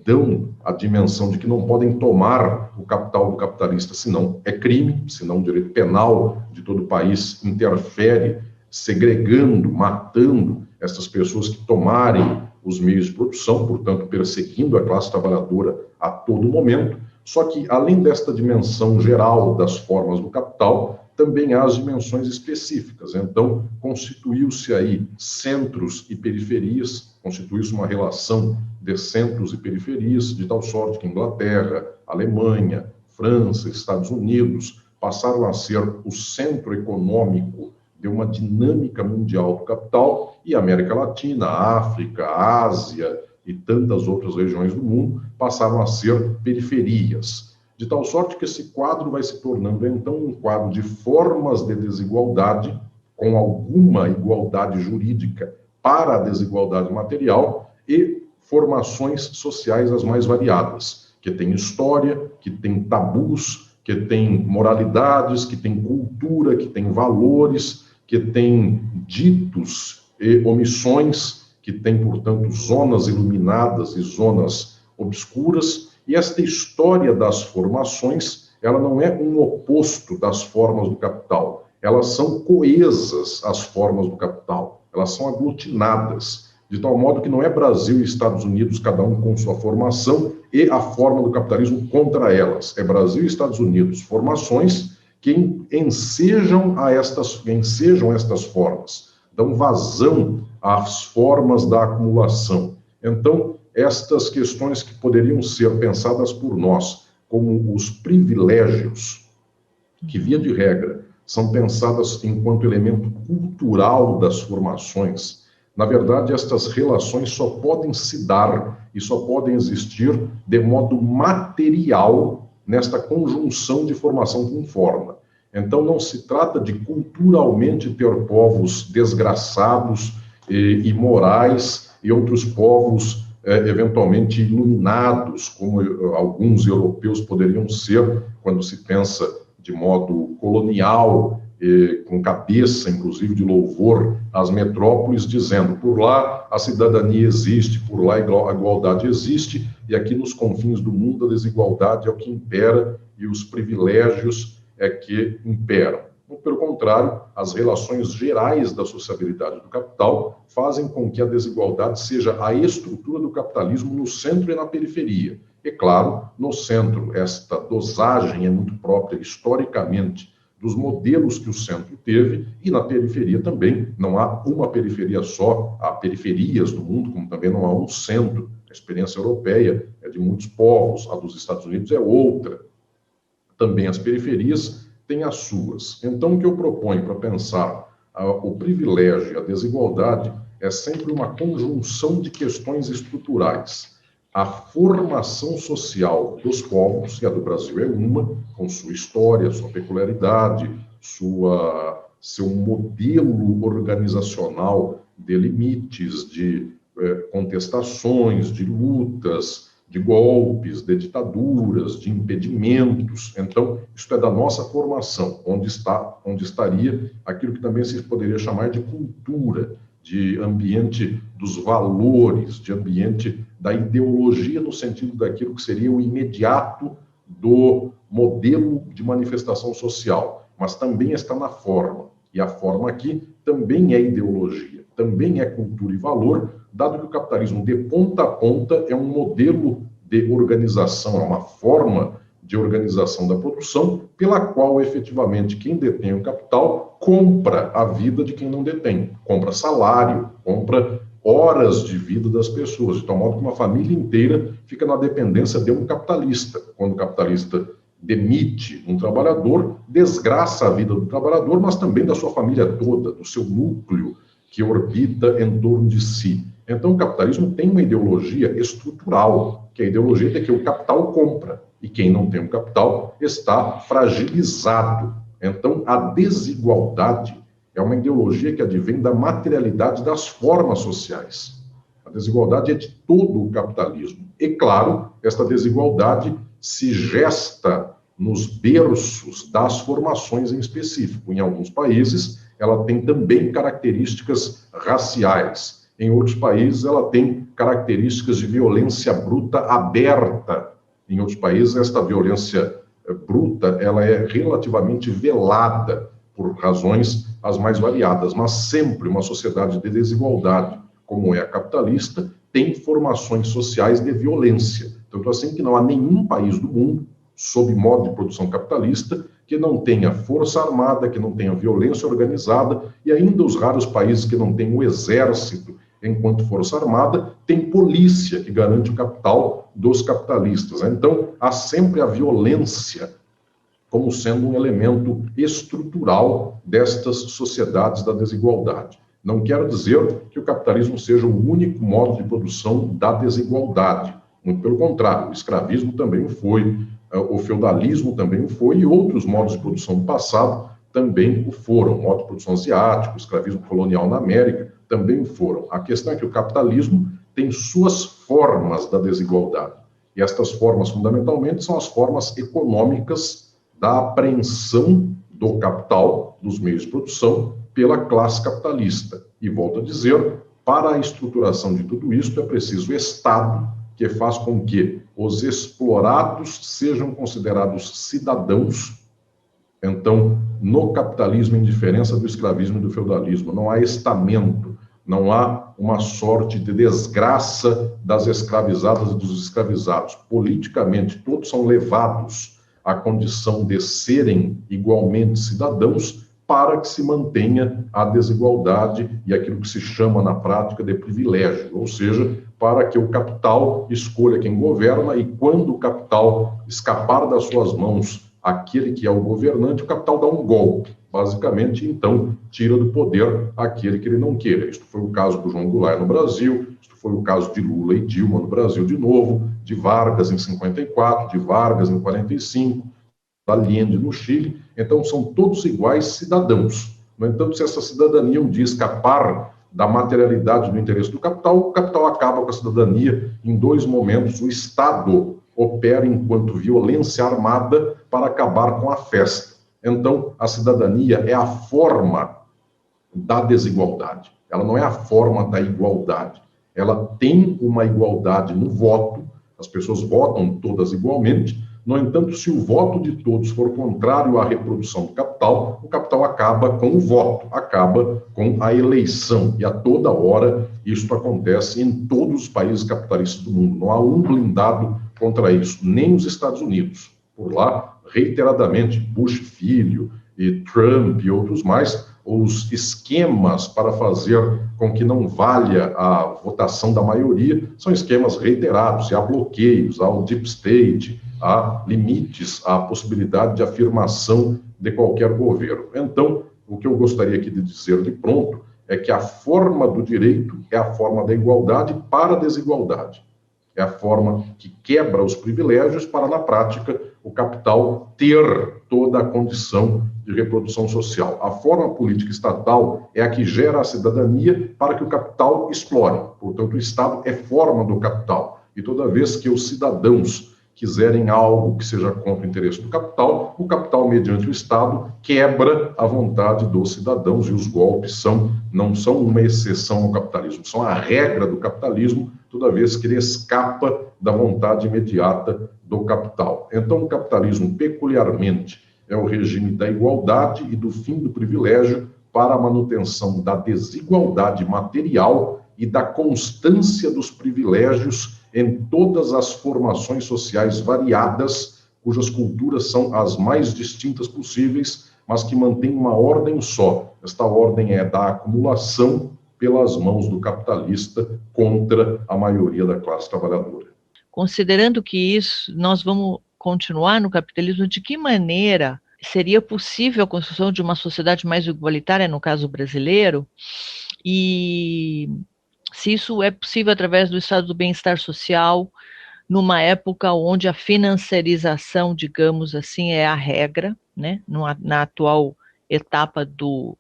[SPEAKER 3] dão a dimensão de que não podem tomar o capital do capitalista, senão é crime, senão o direito penal de todo o país interfere, segregando, matando essas pessoas que tomarem os meios de produção, portanto perseguindo a classe trabalhadora a todo momento. Só que, além desta dimensão geral das formas do capital, também há as dimensões específicas. Então, constituiu-se aí centros e periferias, constituiu-se uma relação de centros e periferias, de tal sorte que Inglaterra, Alemanha, França, Estados Unidos passaram a ser o centro econômico deu uma dinâmica mundial do capital, e a América Latina, a África, a Ásia e tantas outras regiões do mundo passaram a ser periferias. De tal sorte que esse quadro vai se tornando, então, um quadro de formas de desigualdade, com alguma igualdade jurídica para a desigualdade material, e formações sociais as mais variadas, que tem história, que tem tabus, que tem moralidades, que tem cultura, que tem valores, que tem ditos e omissões, que tem, portanto, zonas iluminadas e zonas obscuras. E esta história das formações, ela não é um oposto das formas do capital. Elas são coesas às formas do capital. Elas são aglutinadas, de tal modo que não é Brasil e Estados Unidos, cada um com sua formação, e a forma do capitalismo contra elas. É Brasil e Estados Unidos, formações que ensejam estas formas, dão vazão às formas da acumulação. Então, estas questões que poderiam ser pensadas por nós como os privilégios, que, via de regra, são pensadas enquanto elemento cultural das formações, na verdade, estas relações só podem se dar e só podem existir de modo material nesta conjunção de formação com forma. Então, não se trata de culturalmente ter povos desgraçados e imorais e outros povos eventualmente iluminados, como alguns europeus poderiam ser, quando se pensa de modo colonial, com cabeça, inclusive, de louvor às metrópoles, dizendo: por lá a cidadania existe, por lá a igualdade existe, e aqui nos confins do mundo a desigualdade é o que impera e os privilégios é que imperam. Pelo contrário, as relações gerais da sociabilidade do capital fazem com que a desigualdade seja a estrutura do capitalismo no centro e na periferia. E, claro, no centro, esta dosagem é muito própria, historicamente, dos modelos que o centro teve, e na periferia também. Não há uma periferia só, há periferias do mundo, como também não há um centro. A experiência europeia é de muitos povos, a dos Estados Unidos é outra. Também as periferias têm as suas. Então, o que eu proponho para pensar o privilégio e a desigualdade é sempre uma conjunção de questões estruturais. A formação social dos povos, e a do Brasil é uma, com sua história, sua peculiaridade, seu modelo organizacional de limites, de contestações, de lutas, de golpes, de ditaduras, de impedimentos. Então, isso é da nossa formação, onde estaria aquilo que também se poderia chamar de cultura, de ambiente dos valores, de ambiente da ideologia, no sentido daquilo que seria o imediato do modelo de manifestação social, mas também está na forma. E a forma aqui também é ideologia, também é cultura e valor, dado que o capitalismo de ponta a ponta é um modelo de organização, é uma forma de organização da produção, pela qual, efetivamente, quem detém o capital compra a vida de quem não detém, compra salário, compra horas de vida das pessoas, de tal modo que uma família inteira fica na dependência de um capitalista. Quando o capitalista demite um trabalhador, desgraça a vida do trabalhador, mas também da sua família toda, do seu núcleo que orbita em torno de si. Então, o capitalismo tem uma ideologia estrutural, que é a ideologia de que o capital compra, e quem não tem o capital está fragilizado. Então, a desigualdade é uma ideologia que advém da materialidade das formas sociais. A desigualdade é de todo o capitalismo. E, claro, esta desigualdade se gesta nos berços das formações em específico. Em alguns países, ela tem também características raciais. Em outros países, ela tem características de violência bruta aberta. Em outros países, esta violência bruta ela é relativamente velada, por razões as mais variadas, mas sempre uma sociedade de desigualdade, como é a capitalista, tem formações sociais de violência. Tanto assim que não há nenhum país do mundo, sob modo de produção capitalista, que não tenha força armada, que não tenha violência organizada, e ainda os raros países que não têm o exército enquanto força armada, tem polícia que garante o capital dos capitalistas. Então, há sempre a violência como sendo um elemento estrutural destas sociedades da desigualdade. Não quero dizer que o capitalismo seja o único modo de produção da desigualdade. Muito pelo contrário, o escravismo também o foi, o feudalismo também o foi, e outros modos de produção do passado também o foram. O modo de produção asiático, o escravismo colonial na América também o foram. A questão é que o capitalismo tem suas formas da desigualdade. E estas formas, fundamentalmente, são as formas econômicas da apreensão do capital, dos meios de produção, pela classe capitalista. E volto a dizer, para a estruturação de tudo isso é preciso o Estado, que faz com que os explorados sejam considerados cidadãos. Então, no capitalismo, em diferença do escravismo e do feudalismo, não há estamento, não há uma sorte de desgraça das escravizadas e dos escravizados. Politicamente, todos são levados à condição de serem igualmente cidadãos, para que se mantenha a desigualdade e aquilo que se chama na prática de privilégio, ou seja, para que o capital escolha quem governa e quando o capital escapar das suas mãos aquele que é o governante, o capital dá um golpe, basicamente, então tira do poder aquele que ele não queira. Isto foi o caso do João Goulart no Brasil, isto foi o caso de Lula e Dilma no Brasil de novo, de Vargas em 54, de Vargas em 45, Allende no Chile. Então são todos iguais cidadãos. No entanto, se essa cidadania um dia escapar da materialidade do interesse do capital, o capital acaba com a cidadania em dois momentos. O Estado opera enquanto violência armada para acabar com a festa. Então, a cidadania é a forma da desigualdade. Ela não é a forma da igualdade. Ela tem uma igualdade no voto, as pessoas votam todas igualmente. No entanto, se o voto de todos for contrário à reprodução do capital, o capital acaba com o voto, acaba com a eleição. E a toda hora isso acontece em todos os países capitalistas do mundo. Não há um blindado contra isso, nem os Estados Unidos. Por lá, reiteradamente, Bush filho e Trump e outros mais, os esquemas para fazer com que não valha a votação da maioria são esquemas reiterados, e há bloqueios, há o deep state, há limites à possibilidade de afirmação de qualquer governo. Então, o que eu gostaria aqui de dizer de pronto é que a forma do direito é a forma da igualdade para a desigualdade. É a forma que quebra os privilégios para, na prática, o capital ter toda a condição de reprodução social. A forma política estatal é a que gera a cidadania para que o capital explore. Portanto, o Estado é forma do capital. E toda vez que os cidadãos quiserem algo que seja contra o interesse do capital, o capital, mediante o Estado, quebra a vontade dos cidadãos, e os golpes não são uma exceção ao capitalismo, são a regra do capitalismo, toda vez que ele escapa da vontade imediata do capital. Então, o capitalismo, peculiarmente, é o regime da igualdade e do fim do privilégio para a manutenção da desigualdade material e da constância dos privilégios em todas as formações sociais variadas, cujas culturas são as mais distintas possíveis, mas que mantêm uma ordem só. Esta ordem é da acumulação pelas mãos do capitalista contra a maioria da classe trabalhadora.
[SPEAKER 1] Considerando que isso, nós vamos continuar no capitalismo, de que maneira seria possível a construção de uma sociedade mais igualitária, no caso brasileiro, e se isso é possível através do estado do bem-estar social, numa época onde a financiarização, digamos assim, é a regra, né, na atual etapa do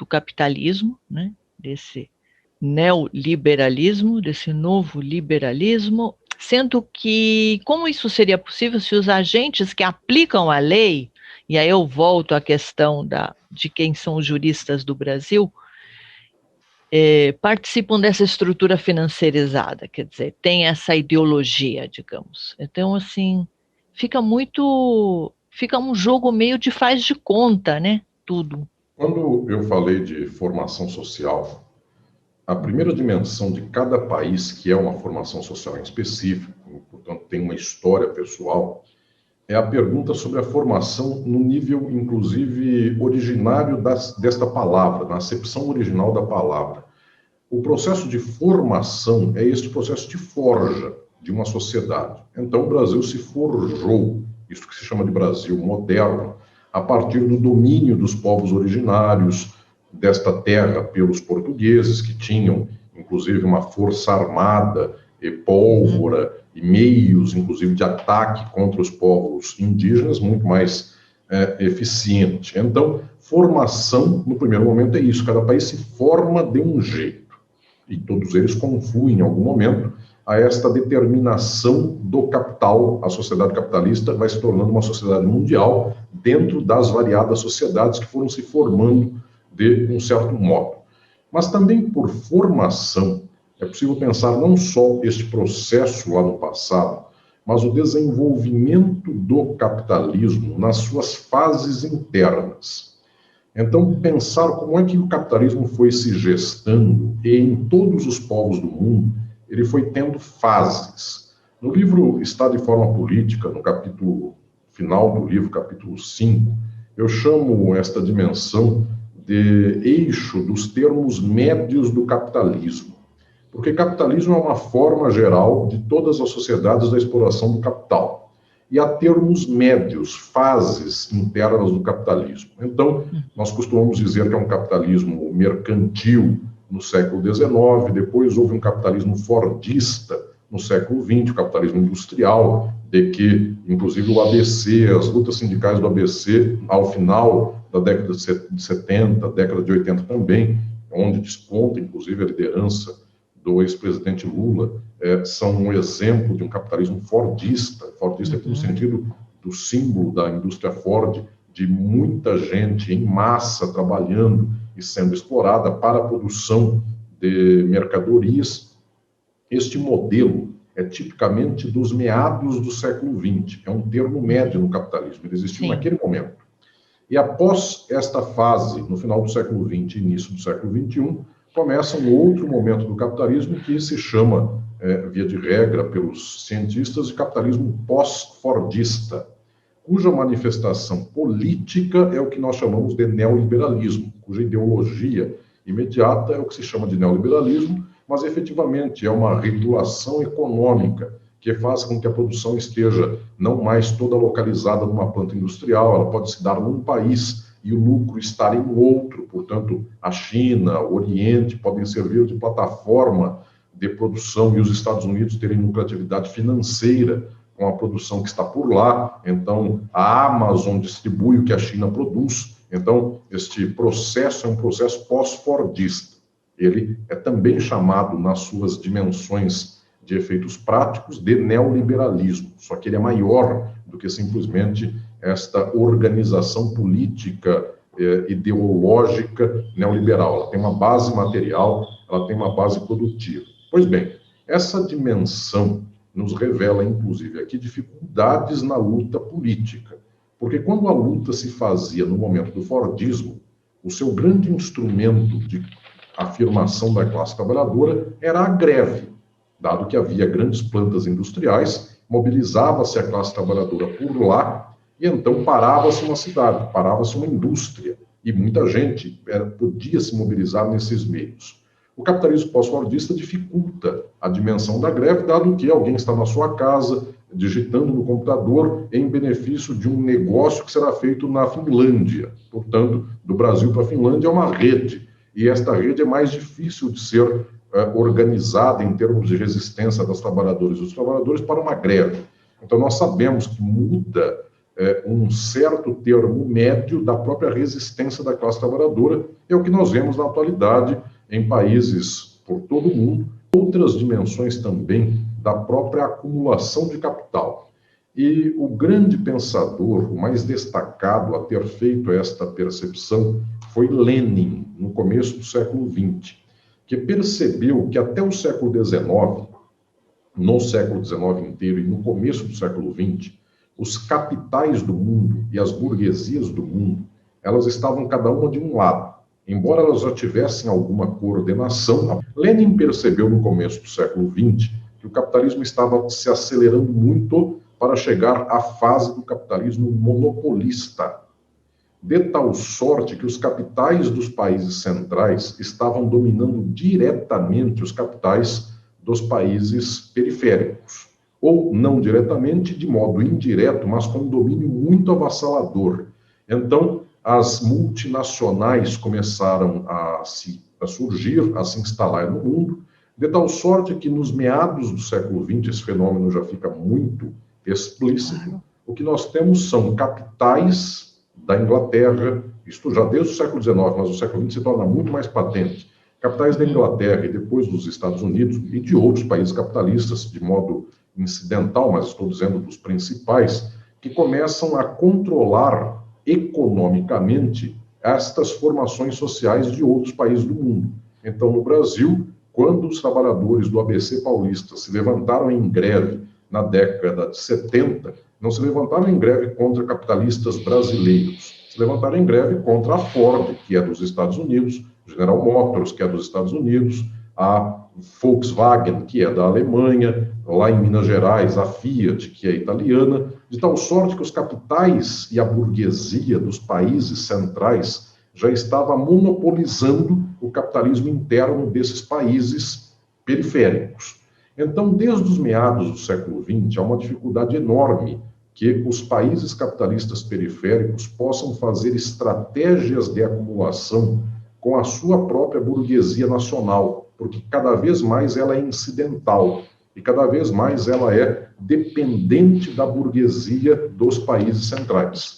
[SPEAKER 1] capitalismo, né, desse neoliberalismo, desse novo liberalismo, sendo que, como isso seria possível se os agentes que aplicam a lei, e aí eu volto à questão de quem são os juristas do Brasil, participam dessa estrutura financiarizada, quer dizer, tem essa ideologia, digamos. Então, assim, fica um jogo meio de faz de conta, né, tudo.
[SPEAKER 3] Quando eu falei de formação social, a primeira dimensão de cada país, que é uma formação social em específico, portanto tem uma história pessoal, é a pergunta sobre a formação no nível, inclusive, originário desta palavra, na acepção original da palavra. O processo de formação é este processo de forja de uma sociedade. Então, o Brasil se forjou isso que se chama de Brasil moderno, a partir do domínio dos povos originários desta terra pelos portugueses, que tinham, inclusive, uma força armada e pólvora e meios, inclusive, de ataque contra os povos indígenas muito mais eficiente. Então, formação, no primeiro momento, é isso. Cada país se forma de um jeito. E todos eles confluem, em algum momento, a esta determinação do capital. A sociedade capitalista vai se tornando uma sociedade mundial dentro das variadas sociedades que foram se formando de um certo modo. Mas também por formação, é possível pensar não só este processo lá no passado, mas o desenvolvimento do capitalismo nas suas fases internas. Então, pensar como é que o capitalismo foi se gestando, e em todos os povos do mundo, ele foi tendo fases. No livro Estado e Forma Política, no capítulo final do livro, capítulo 5, eu chamo esta dimensão de eixo dos termos médios do capitalismo. Porque capitalismo é uma forma geral de todas as sociedades da exploração do capital. E há termos médios, fases internas do capitalismo. Então, nós costumamos dizer que é um capitalismo mercantil no século XIX, depois houve um capitalismo fordista no século XX, o capitalismo industrial, de que, inclusive, o ABC, as lutas sindicais do ABC, ao final da década de 70, década de 80 também, onde desponta, inclusive, a liderança do ex-presidente Lula, são um exemplo de um capitalismo fordista, fordista aqui no sentido do símbolo da indústria Ford, de muita gente em massa trabalhando e sendo explorada para a produção de mercadorias. Este modelo é tipicamente dos meados do século XX, é um termo médio no capitalismo, ele existiu naquele momento. E após esta fase, no final do século XX e início do século XXI, começa um outro momento do capitalismo que se chama, via de regra, pelos cientistas, de capitalismo pós-fordista, cuja manifestação política é o que nós chamamos de neoliberalismo, cuja ideologia imediata é o que se chama de neoliberalismo, mas efetivamente é uma regulação econômica que faz com que a produção esteja não mais toda localizada numa planta industrial, ela pode se dar num país e o lucro estar em outro, portanto, a China, o Oriente podem servir de plataforma de produção e os Estados Unidos terem lucratividade financeira com a produção que está por lá, então a Amazon distribui o que a China produz, então este processo é um processo pós-fordista. Ele é também chamado, nas suas dimensões de efeitos práticos, de neoliberalismo, só que ele é maior do que simplesmente esta organização política ideológica neoliberal. Ela tem uma base material, ela tem uma base produtiva. Pois bem, essa dimensão nos revela, inclusive, aqui dificuldades na luta política, porque quando a luta se fazia no momento do fordismo, o seu grande instrumento de afirmação da classe trabalhadora era a greve, dado que havia grandes plantas industriais, mobilizava-se a classe trabalhadora por lá, e então parava-se uma cidade, parava-se uma indústria, e muita gente podia se mobilizar nesses meios. O capitalismo pós-fordista dificulta a dimensão da greve, dado que alguém está na sua casa, digitando no computador, em benefício de um negócio que será feito na Finlândia. Portanto, do Brasil para a Finlândia é uma rede, e esta rede é mais difícil de ser organizada em termos de resistência das trabalhadoras e dos trabalhadores para uma greve. Então, nós sabemos que muda um certo termo médio da própria resistência da classe trabalhadora, é o que nós vemos na atualidade em países por todo o mundo, outras dimensões também da própria acumulação de capital. E o grande pensador, o mais destacado a ter feito esta percepção, foi Lenin, no começo do século XX, que percebeu que até o século XIX, no século XIX inteiro e no começo do século XX, os capitais do mundo e as burguesias do mundo, elas estavam cada uma de um lado. Embora elas já tivessem alguma coordenação, Lenin percebeu no começo do século XX que o capitalismo estava se acelerando muito para chegar à fase do capitalismo monopolista, de tal sorte que os capitais dos países centrais estavam dominando diretamente os capitais dos países periféricos. ou não diretamente, de modo indireto, mas com um domínio muito avassalador. Então, as multinacionais começaram a surgir, a se instalar no mundo, de tal sorte que nos meados do século XX esse fenômeno já fica muito explícito. O que nós temos são capitais da Inglaterra, isto já desde o século XIX, mas o século XX se torna muito mais patente. Capitais da Inglaterra e depois dos Estados Unidos e de outros países capitalistas, de modo incidental, mas estou dizendo dos principais, que começam a controlar economicamente estas formações sociais de outros países do mundo. Então, no Brasil, quando os trabalhadores do ABC paulista se levantaram em greve na década de 70, não se levantaram em greve contra capitalistas brasileiros, se levantaram em greve contra a Ford, que é dos Estados Unidos, General Motors, que é dos Estados Unidos, a Volkswagen, que é da Alemanha, lá em Minas Gerais, a Fiat, que é italiana, de tal sorte que os capitais e a burguesia dos países centrais já estava monopolizando o capitalismo interno desses países periféricos. Então, desde os meados do século XX, há uma dificuldade enorme que os países capitalistas periféricos possam fazer estratégias de acumulação com a sua própria burguesia nacional, porque cada vez mais ela é incidental e cada vez mais ela é dependente da burguesia dos países centrais.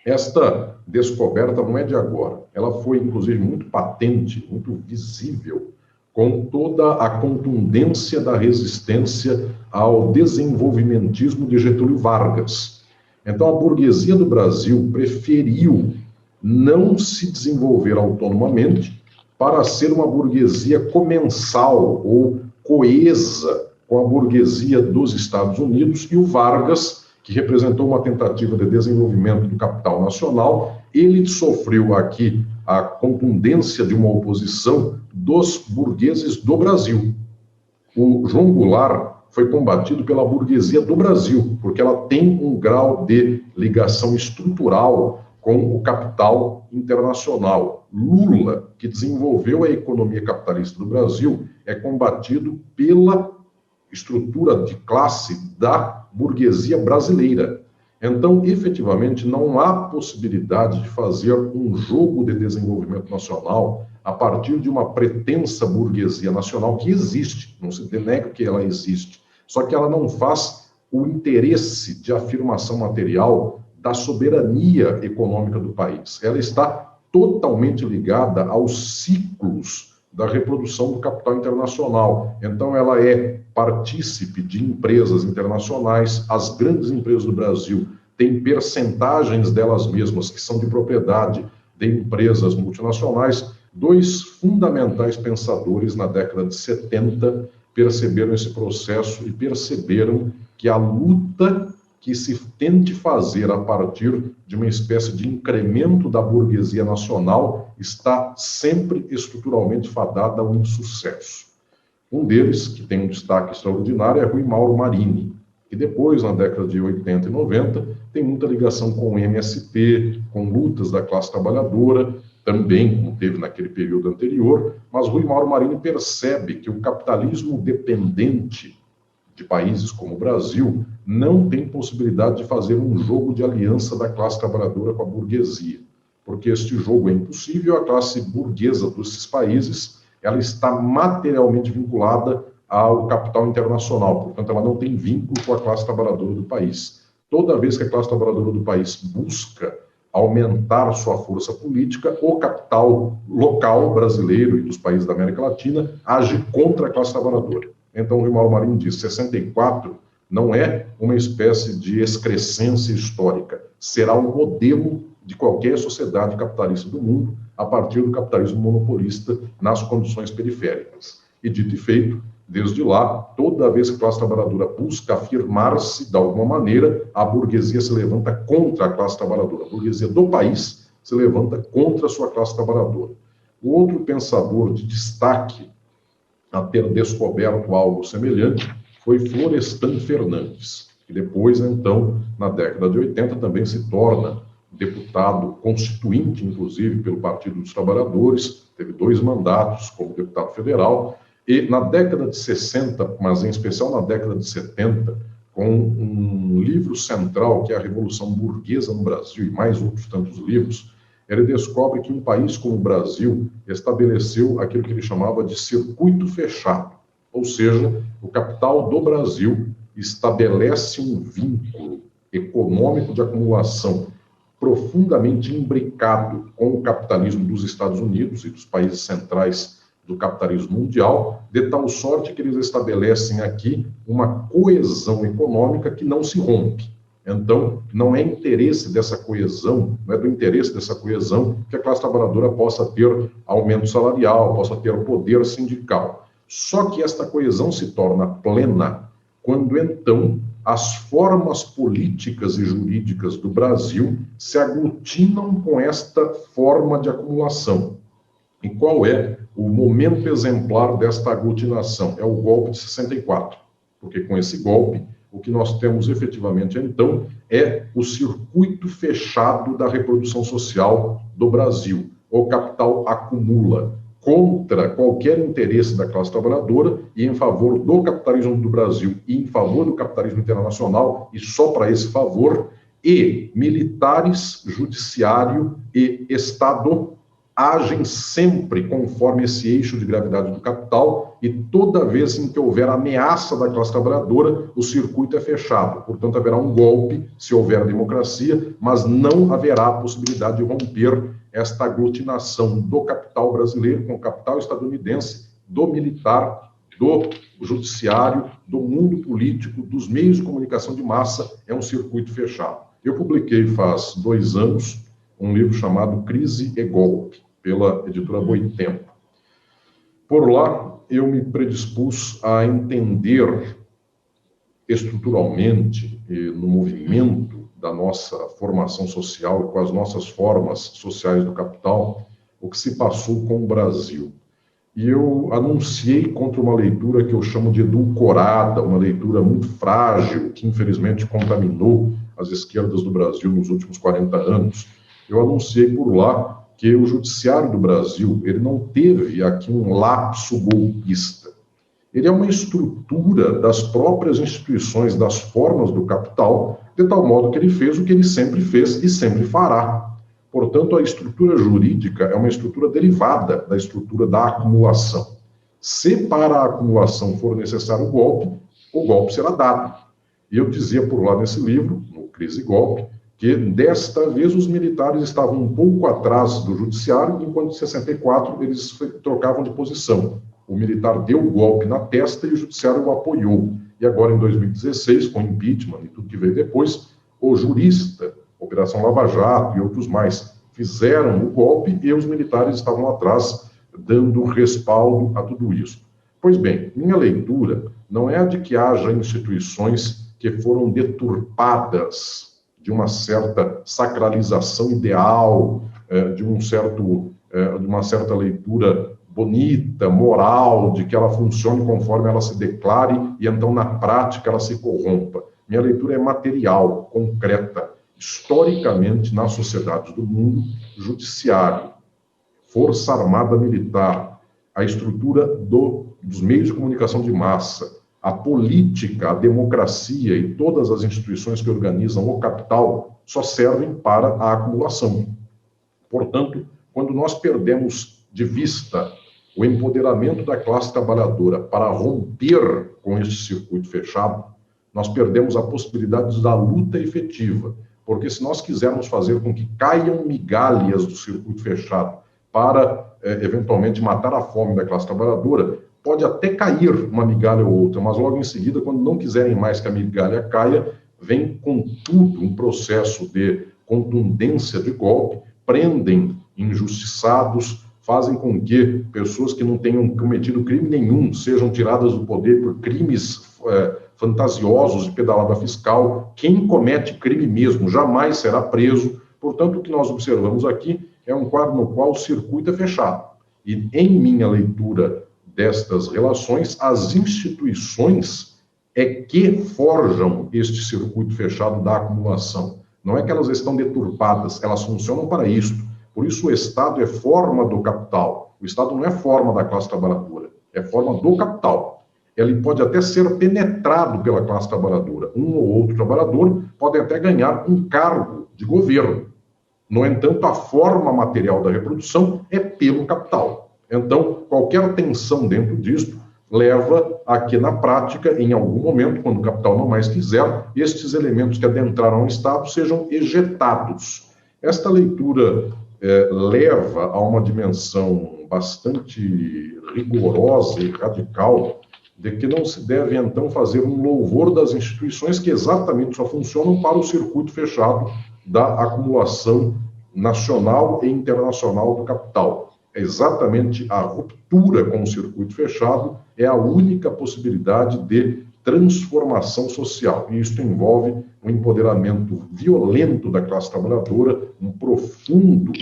[SPEAKER 3] Esta descoberta não é de agora, ela foi inclusive muito patente, muito visível, com toda a contundência da resistência ao desenvolvimentismo de Getúlio Vargas. Então a burguesia do Brasil preferiu não se desenvolver autonomamente para ser uma burguesia comensal ou coesa com a burguesia dos Estados Unidos, e o Vargas, que representou uma tentativa de desenvolvimento do capital nacional, ele sofreu aqui a contundência de uma oposição dos burgueses do Brasil. O João Goulart foi combatido pela burguesia do Brasil, porque ela tem um grau de ligação estrutural com o capital internacional. Lula, que desenvolveu a economia capitalista do Brasil, é combatido pela estrutura de classe da burguesia brasileira. Então, efetivamente, não há possibilidade de fazer um jogo de desenvolvimento nacional a partir de uma pretensa burguesia nacional que existe, não se nega que ela existe, só que ela não faz o interesse de afirmação material da soberania econômica do país. Ela está totalmente ligada aos ciclos da reprodução do capital internacional. Então, ela é partícipe de empresas internacionais. As grandes empresas do Brasil têm percentagens delas mesmas que são de propriedade de empresas multinacionais. Dois fundamentais pensadores na década de 70 perceberam esse processo e perceberam que a luta que se tente fazer a partir de uma espécie de incremento da burguesia nacional está sempre estruturalmente fadada ao insucesso. Um deles, que tem um destaque extraordinário, é Rui Mauro Marini, que depois, na década de 80 e 90, tem muita ligação com o MST, com lutas da classe trabalhadora, também, como teve naquele período anterior, mas Rui Mauro Marini percebe que o capitalismo dependente de países como o Brasil não tem possibilidade de fazer um jogo de aliança da classe trabalhadora com a burguesia, porque este jogo é impossível. A classe burguesa desses países ela está materialmente vinculada ao capital internacional, portanto ela não tem vínculo com a classe trabalhadora do país. Toda vez que a classe trabalhadora do país busca aumentar sua força política, o capital local brasileiro e dos países da América Latina age contra a classe trabalhadora. Então, o Rui Mauro Marini diz, 64 não é uma espécie de excrescência histórica, será um modelo de qualquer sociedade capitalista do mundo a partir do capitalismo monopolista nas condições periféricas. E dito e feito, desde lá, toda vez que a classe trabalhadora busca afirmar-se de alguma maneira, a burguesia se levanta contra a classe trabalhadora. A burguesia do país se levanta contra a sua classe trabalhadora. O outro pensador de destaque a ter descoberto algo semelhante foi Florestan Fernandes, que depois, então, na década de 80, também se torna deputado constituinte, inclusive, pelo Partido dos Trabalhadores, teve 2 mandatos como deputado federal, E na década de 60, mas em especial na década de 70, com um livro central, que é a Revolução Burguesa no Brasil, e mais outros tantos livros, ele descobre que um país como o Brasil estabeleceu aquilo que ele chamava de circuito fechado, ou seja, o capital do Brasil estabelece um vínculo econômico de acumulação profundamente imbricado com o capitalismo dos Estados Unidos e dos países centrais do capitalismo mundial, de tal sorte que eles estabelecem aqui uma coesão econômica que não se rompe. Então, não é interesse dessa coesão, não é do interesse dessa coesão que a classe trabalhadora possa ter aumento salarial, possa ter poder sindical. Só que esta coesão se torna plena quando, então, as formas políticas e jurídicas do Brasil se aglutinam com esta forma de acumulação. E qual é o momento exemplar desta aglutinação? É o golpe de 64, porque com esse golpe, o que nós temos efetivamente, então, é o circuito fechado da reprodução social do Brasil. O capital acumula contra qualquer interesse da classe trabalhadora e em favor do capitalismo do Brasil e em favor do capitalismo internacional, e só para esse favor, e militares, judiciário e Estado agem sempre conforme esse eixo de gravidade do capital, e toda vez em que houver ameaça da classe trabalhadora, o circuito é fechado. Portanto, haverá um golpe, se houver democracia, mas não haverá a possibilidade de romper esta aglutinação do capital brasileiro com o capital estadunidense, do militar, do judiciário, do mundo político, dos meios de comunicação de massa. É um circuito fechado. Eu publiquei faz 2 anos um livro chamado Crise e Golpe, pela editora Boitempo. Por lá, eu me predispus a entender estruturalmente no movimento da nossa formação social e com as nossas formas sociais do capital, o que se passou com o Brasil. E eu anunciei contra uma leitura que eu chamo de edulcorada, uma leitura muito frágil, que infelizmente contaminou as esquerdas do Brasil nos últimos 40 anos. Eu anunciei por lá que o judiciário do Brasil, ele não teve aqui um lapso golpista. Ele é uma estrutura das próprias instituições, das formas do capital, de tal modo que ele fez o que ele sempre fez e sempre fará. Portanto, a estrutura jurídica é uma estrutura derivada da estrutura da acumulação. Se para a acumulação for necessário o golpe será dado. E eu dizia por lá nesse livro, no Crise e Golpe, que desta vez os militares estavam um pouco atrás do judiciário, enquanto em 64 eles trocavam de posição. O militar deu o golpe na testa e o judiciário o apoiou. E agora, em 2016, com impeachment e tudo que veio depois, o jurista, Operação Lava Jato e outros mais, fizeram o golpe e os militares estavam atrás, dando respaldo a tudo isso. Pois bem, minha leitura não é a de que haja instituições que foram deturpadas de uma certa sacralização ideal, de uma certa leitura bonita, moral, de que ela funcione conforme ela se declare e então na prática ela se corrompa. Minha leitura é material, concreta. Historicamente, nas sociedades do mundo, judiciário, força armada militar, a estrutura dos meios de comunicação de massa, a política, a democracia e todas as instituições que organizam o capital só servem para a acumulação. Portanto, quando nós perdemos de vista o empoderamento da classe trabalhadora para romper com este circuito fechado, nós perdemos a possibilidade da luta efetiva. Porque se nós quisermos fazer com que caiam migalhas do circuito fechado para, eventualmente, matar a fome da classe trabalhadora, pode até cair uma migalha ou outra, mas logo em seguida, quando não quiserem mais que a migalha caia, vem com tudo um processo de contundência de golpe, prendem injustiçados, fazem com que pessoas que não tenham cometido crime nenhum sejam tiradas do poder por crimes fantasiosos de pedalada fiscal. Quem comete crime mesmo jamais será preso. Portanto, o que nós observamos aqui é um quadro no qual o circuito é fechado. E, em minha leitura destas relações, as instituições é que forjam este circuito fechado da acumulação. Não é que elas estão deturpadas, elas funcionam para isto. Por isso, o Estado é forma do capital. O Estado não é forma da classe trabalhadora. é forma do capital. Ele pode até ser penetrado pela classe trabalhadora. Um ou outro trabalhador pode até ganhar um cargo de governo. No entanto, a forma material da reprodução é pelo capital. Então, qualquer tensão dentro disto leva a que, na prática, em algum momento, quando o capital não mais quiser, estes elementos que adentraram o Estado sejam ejetados. Esta leitura leva a uma dimensão bastante rigorosa e radical de que não se deve, então, fazer um louvor das instituições que exatamente só funcionam para o circuito fechado da acumulação nacional e internacional do capital. Exatamente a ruptura com o circuito fechado é a única possibilidade de transformação social. E isso envolve um empoderamento violento da classe trabalhadora, um profundo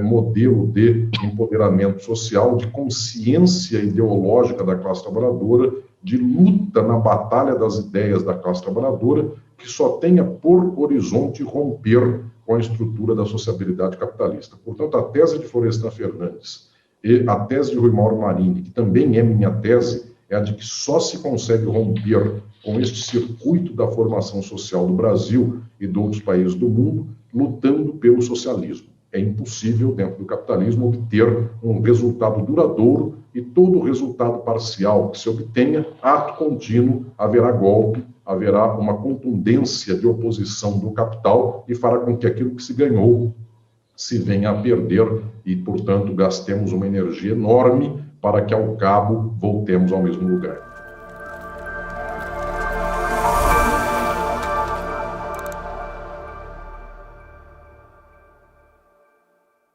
[SPEAKER 3] modelo de empoderamento social, de consciência ideológica da classe trabalhadora, de luta na batalha das ideias da classe trabalhadora, que só tenha por horizonte romper com a estrutura da sociabilidade capitalista. Portanto, a tese de Florestan Fernandes e a tese de Rui Mauro Marini, que também é minha tese, é a de que só se consegue romper com este circuito da formação social do Brasil e de outros países do mundo, lutando pelo socialismo. É impossível, dentro do capitalismo, obter um resultado duradouro, e todo resultado parcial que se obtenha, ato contínuo, haverá golpe, haverá uma contundência de oposição do capital e fará com que aquilo que se ganhou se venha a perder e, portanto, gastemos uma energia enorme para que, ao cabo, voltemos ao mesmo lugar.